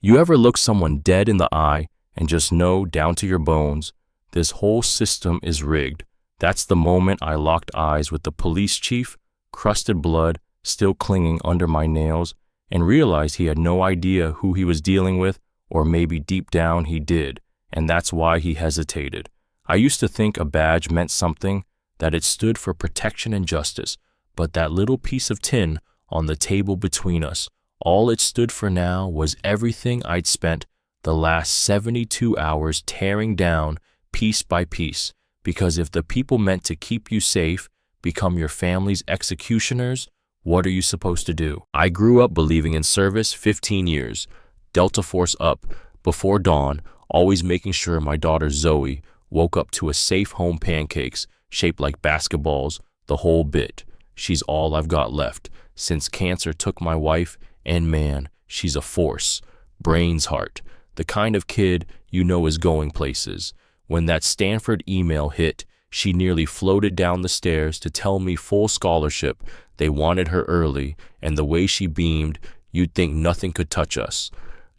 You ever look someone dead in the eye and just know down to your bones, this whole system is rigged? That's the moment I locked eyes with the police chief, crusted blood still clinging under my nails, and realized he had no idea who he was dealing with, or maybe deep down he did, and that's why he hesitated. I used to think a badge meant something, that it stood for protection and justice, but that little piece of tin on the table between us, all it stood for now was everything I'd spent the last 72 hours tearing down piece by piece, because if the people meant to keep you safe become your family's executioners, what are you supposed to do? I grew up believing in service 15 years, Delta Force up, before dawn, always making sure my daughter Zoe woke up to a safe home pancakes shaped like basketballs, the whole bit. She's all I've got left, since cancer took my wife, and man, she's a force. Brains heart, the kind of kid you know is going places. When that Stanford email hit, she nearly floated down the stairs to tell me full scholarship. They wanted her early, and the way she beamed, you'd think nothing could touch us.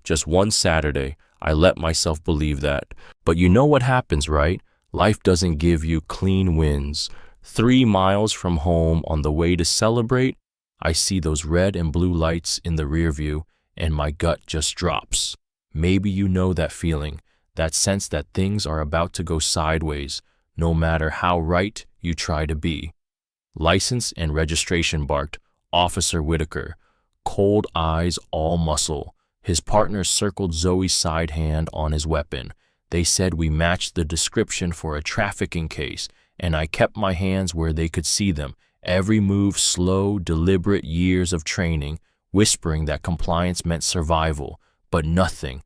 Just one Saturday, I let myself believe that. But you know what happens, right? Life doesn't give you clean wins. 3 miles from home on the way to celebrate, I see those red and blue lights in the rear view, and my gut just drops. Maybe you know that feeling, that sense that things are about to go sideways, no matter how right you try to be. License and registration barked, Officer Whitaker. Cold eyes, all muscle. His partner circled Zoe's side hand on his weapon. They said we matched the description for a trafficking case, and I kept my hands where they could see them. Every move slow, deliberate, years of training, whispering that compliance meant survival. But nothing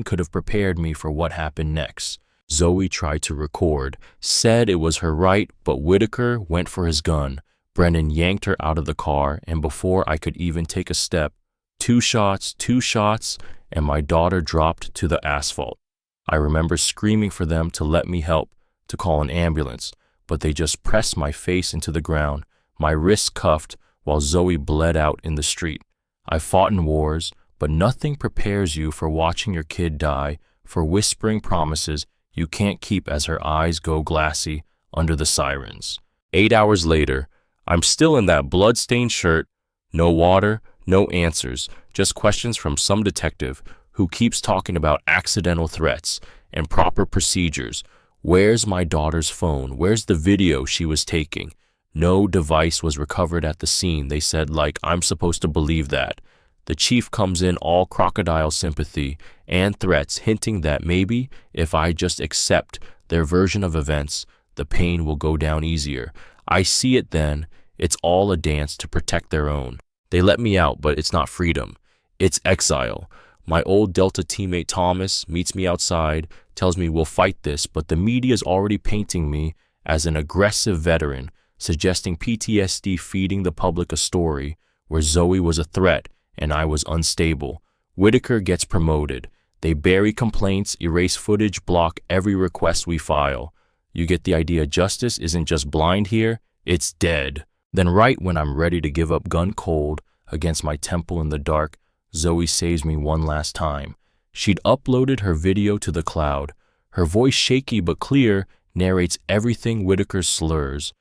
could have prepared me for what happened next. Zoe tried to record, said it was her right, but Whitaker went for his gun. Brennan yanked her out of the car, and before I could even take a step, 2 shots, and my daughter dropped to the asphalt. I remember screaming for them to let me help, to call an ambulance, but they just pressed my face into the ground, my wrists cuffed, while Zoe bled out in the street. I fought in wars, but nothing prepares you for watching your kid die, for whispering promises you can't keep as her eyes go glassy under the sirens. 8 hours later, I'm still in that blood-stained shirt, no water, no answers, just questions from some detective who keeps talking about accidental threats and proper procedures. Where's my daughter's phone? Where's the video she was taking? No device was recovered at the scene, they said, like I'm supposed to believe that. The chief comes in all crocodile sympathy and threats, hinting that maybe if I just accept their version of events, the pain will go down easier. I see it then. It's all a dance to protect their own. They let me out, but it's not freedom. It's exile. My old Delta teammate Thomas meets me outside, tells me we'll fight this, but the media's already painting me as an aggressive veteran, suggesting PTSD, feeding the public a story where Zoe was a threat and I was unstable. Whitaker gets promoted. They bury complaints, erase footage, block every request we file. You get the idea. Justice isn't just blind here, it's dead. Then right when I'm ready to give up gun cold against my temple in the dark, Zoe saves me one last time. She'd uploaded her video to the cloud. Her voice, shaky but clear, narrates everything Whitaker slurs.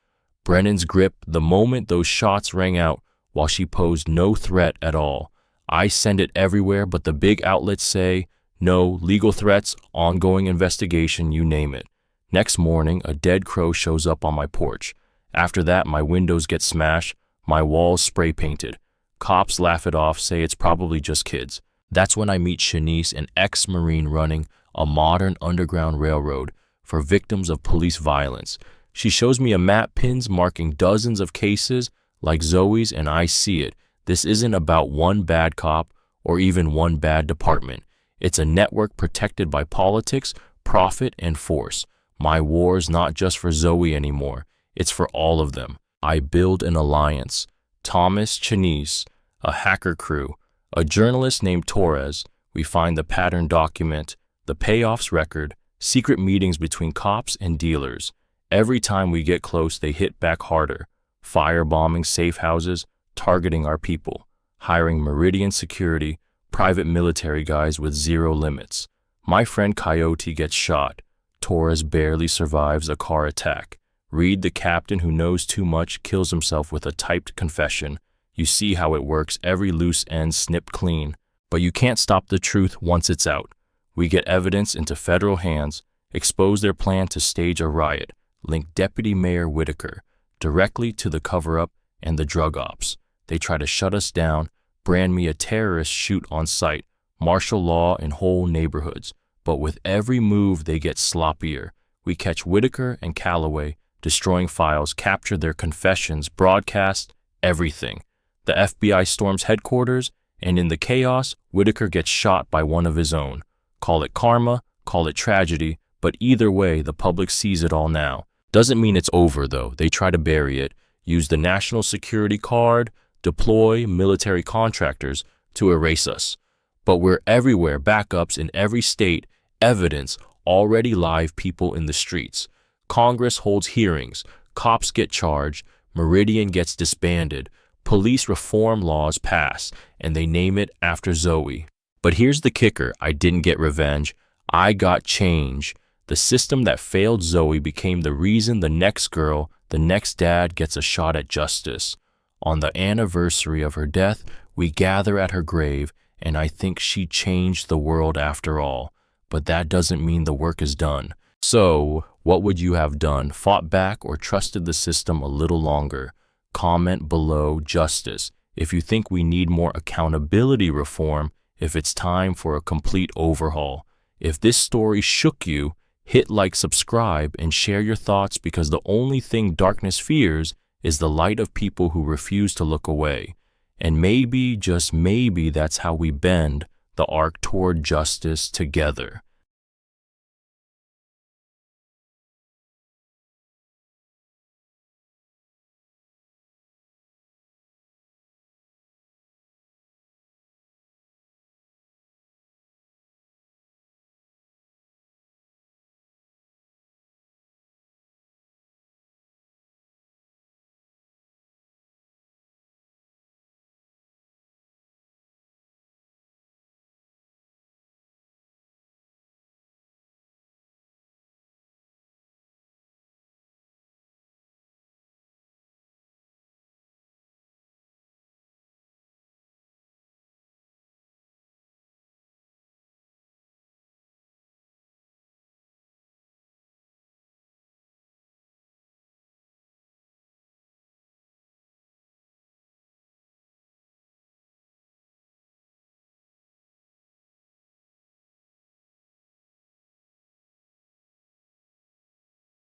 Brennan's grip the moment those shots rang out, while she posed no threat at all. I send it everywhere, but the big outlets say, no, legal threats, ongoing investigation, you name it. Next morning, a dead crow shows up on my porch. After that, my windows get smashed, my walls spray painted. Cops laugh it off, say it's probably just kids. That's when I meet Shanice, an ex-Marine running a modern underground railroad for victims of police violence. She shows me a map, pins marking dozens of cases like Zoe's, and I see it. This isn't about one bad cop or even one bad department. It's a network protected by politics, profit, and force. My war's not just for Zoe anymore. It's for all of them. I build an alliance. Thomas, Shanice, a hacker crew, a journalist named Torres. We find the pattern document, the payoffs record, secret meetings between cops and dealers. Every time we get close, they hit back harder. Firebombing safe houses, targeting our people, hiring Meridian security, private military guys with zero limits. My friend Coyote gets shot. Torres barely survives a car attack. Reed, the captain who knows too much, kills himself with a typed confession. You see how it works, every loose end snipped clean. But you can't stop the truth once it's out. We get evidence into federal hands, expose their plan to stage a riot, link Deputy Mayor Whitaker directly to the cover-up and the drug ops. They try to shut us down, brand me a terrorist, shoot on sight, martial law in whole neighborhoods. But with every move, they get sloppier. We catch Whitaker and Calloway, destroying files, capture their confessions, broadcast everything. The FBI storms headquarters, and in the chaos, Whitaker gets shot by one of his own. Call it karma, call it tragedy, but either way, the public sees it all now. Doesn't mean it's over, though. They try to bury it, use the national security card, deploy military contractors to erase us. But we're everywhere, backups in every state, evidence, already live people in the streets. Congress holds hearings, cops get charged, Meridian gets disbanded, police reform laws pass, and they name it after Zoe. But here's the kicker, I didn't get revenge, I got change. The system that failed Zoe became the reason the next girl, the next dad gets a shot at justice. On the anniversary of her death, we gather at her grave, and I think she changed the world after all. But that doesn't mean the work is done. So, what would you have done? Fought back or trusted the system a little longer? Comment below justice. If you think we need more accountability reform, if it's time for a complete overhaul. If this story shook you, hit like, subscribe, and share your thoughts, because the only thing darkness fears is the light of people who refuse to look away. And maybe, just maybe, that's how we bend the arc toward justice together.